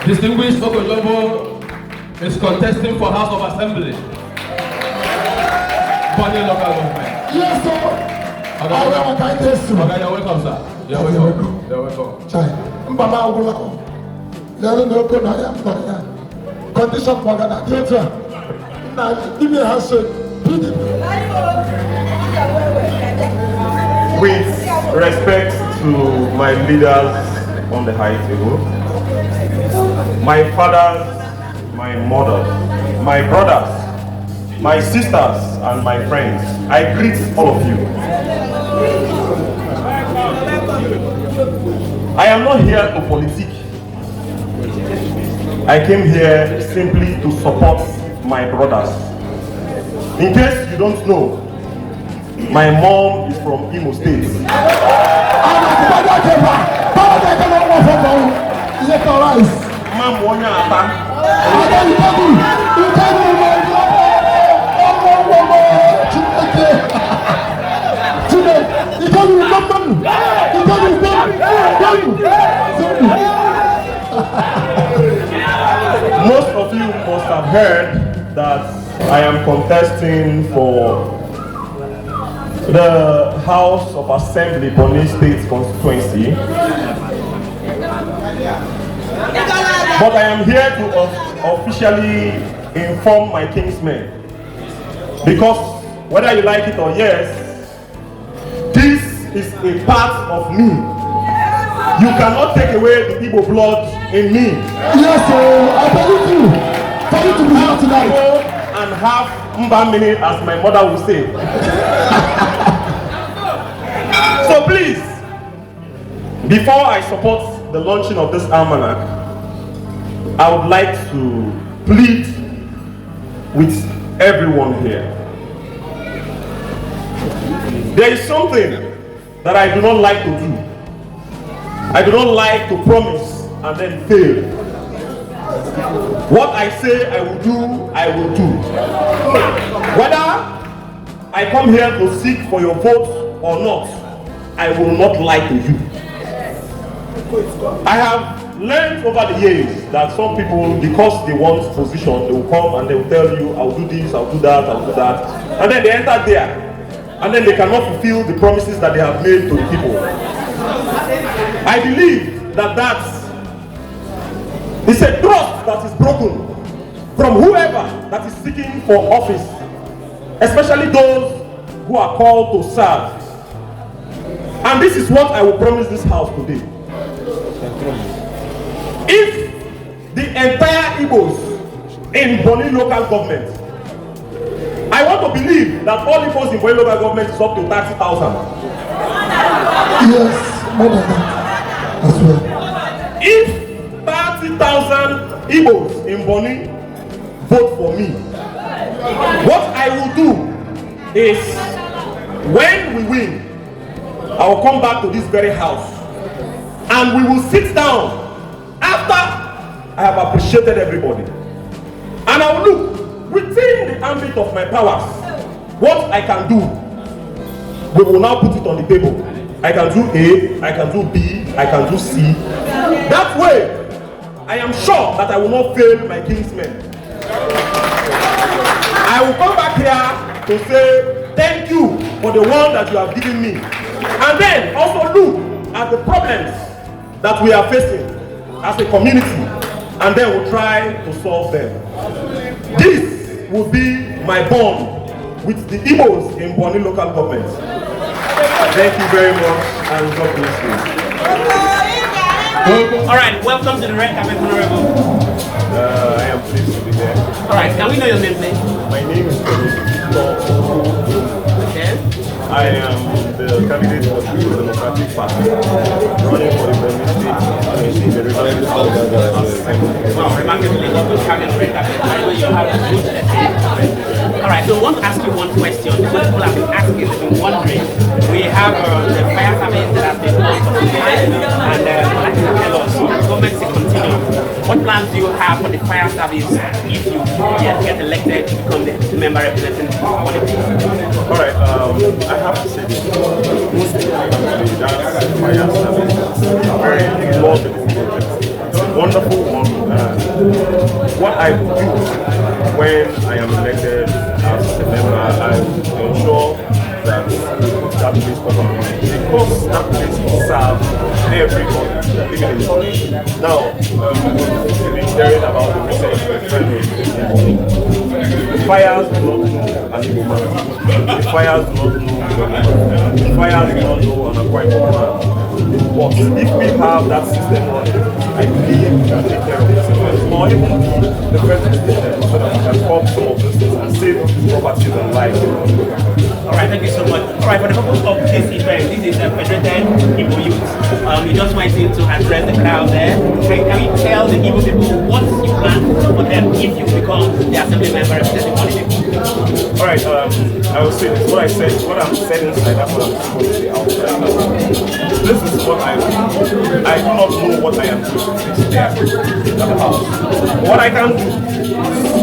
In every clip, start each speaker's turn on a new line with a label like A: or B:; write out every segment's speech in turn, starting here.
A: Distinguished Oko-Jumbo is contesting for House of Assembly. Bonny local government.
B: Yes, sir.
A: Okay, you're welcome, sir. You're welcome. You're welcome.
B: Condition for Ghana. Now, give me a handshake.
C: With respect to my leaders on the high table, my fathers, my mothers, my brothers, my sisters, and my friends, I greet all of you. I am not here to politic. I came here simply to support my brothers. In case you don't know, my mom is from Igbo State. Most of you must have heard that I am contesting for the House of Assembly, Bonny State Constituency. But I am here to officially inform my kinsmen, because whether you like it or yes, this is a part of me. You cannot take away the Igbo blood in me.
B: Yes, sir. I believe you. For you to be here tonight.
C: And half Mbamini, as my mother will say. So please, before I support the launching of this almanac, I would like to plead with everyone here. There is something that I do not like to do. I do not like to promise and then fail. What I say I will do, I will do. Whether I come here to seek for your vote or not, I will not lie to you. I have learned over the years that some people, because they want position, they will come and they will tell you, I'll do this, I'll do that, I'll do that. And then they enter there. And then they cannot fulfill the promises that they have made to the people. I believe that it's a trust that is broken from whoever that is seeking for office, especially those who are called to serve. And this is what I will promise this house today. If the entire Igbos in Bonny local government, I want to believe that all Igbos in Bonny local government is up to 30,000.
B: Yes, more than that as well.
C: If 30,000 Igbos in Bonny vote for me, what I will do is, when we win, I will come back to this very house and we will sit down after I have appreciated everybody, and I will look within the ambit of my powers what I can do. We will now put it on the table. I can do A, I can do B, I can do C. That way, I am sure that I will not fail my kinsmen. I will come back here to say thank you for the one that you have given me. And then also look at the problems that we are facing as a community, and then we'll try to solve them. This will be my bond with the Igbos in Bonny local government. Thank you very much, and God bless you.
D: All right, welcome to the Red Carpet, Honorable.
C: I am pleased to be here.
D: All right, can we know your name, please?
C: My name is Bonny.
D: Okay.
C: I am the candidate for the Democratic Party, running for the Bonny State Constituency.
D: Wow, remarkably, welcome to the Red Carpet. I know you have a good All right, so I want to ask you one question. People have been asking, they've been wondering. We have the fire service that has been launched for today, and I'd like to tell us, government to continue. What plans do you have for the fire service if you get elected to become the member representing politics?
C: All right, I have when I am elected as a member, I ensure that that place comes up because that place will serve everybody living in Bonny. Now, we've been hearing about the recent referendum. The fires do not know an Igbo man. The fires do not know the fires do not know an Akwa Ibom man. But if we have that system running, I believe we can take care of this. Or even the federal system so that we can stop some of those things and save properties and lives.
D: Alright, thank you so much. Alright, for the purpose of this event, this is a federated Igbo Youths. You just went in to address the crowd there. Can you tell the Igbo people what you plan for them if you become the assembly member representing Bonny people?
C: Alright, I will say this. What I'm saying inside, that's what I'm supposed to say outside. This is what I do. I do not know what I am doing there at the house. What I can do,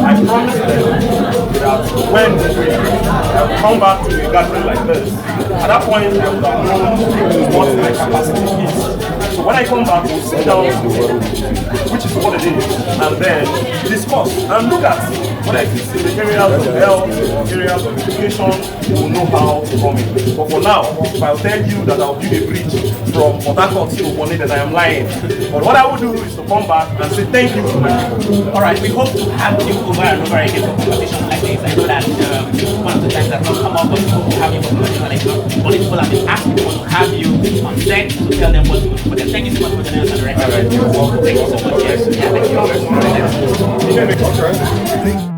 C: I promise them that when I will come back to a gathering like this, at that point I will have known what my capacity is. So when I come back, we'll sit down, which is what it is, and then discuss and look at what I see in the areas of health, areas of education, we'll know how to come in. But for now, if I'll tell you that I'll build a bridge from Port Harcourt to Bonny, then I am lying. But what I will do is to come back and say thank you to my people.
D: Alright, we hope to have you over and over again for conversations like this. I know that one of the times that come up, but we hope to have you for conversations like this. Bonny people have been asking to have you on set to tell them what to do for them. Thank you so much for joining us on the record. Thank you so much. Yes. Yeah, thank you.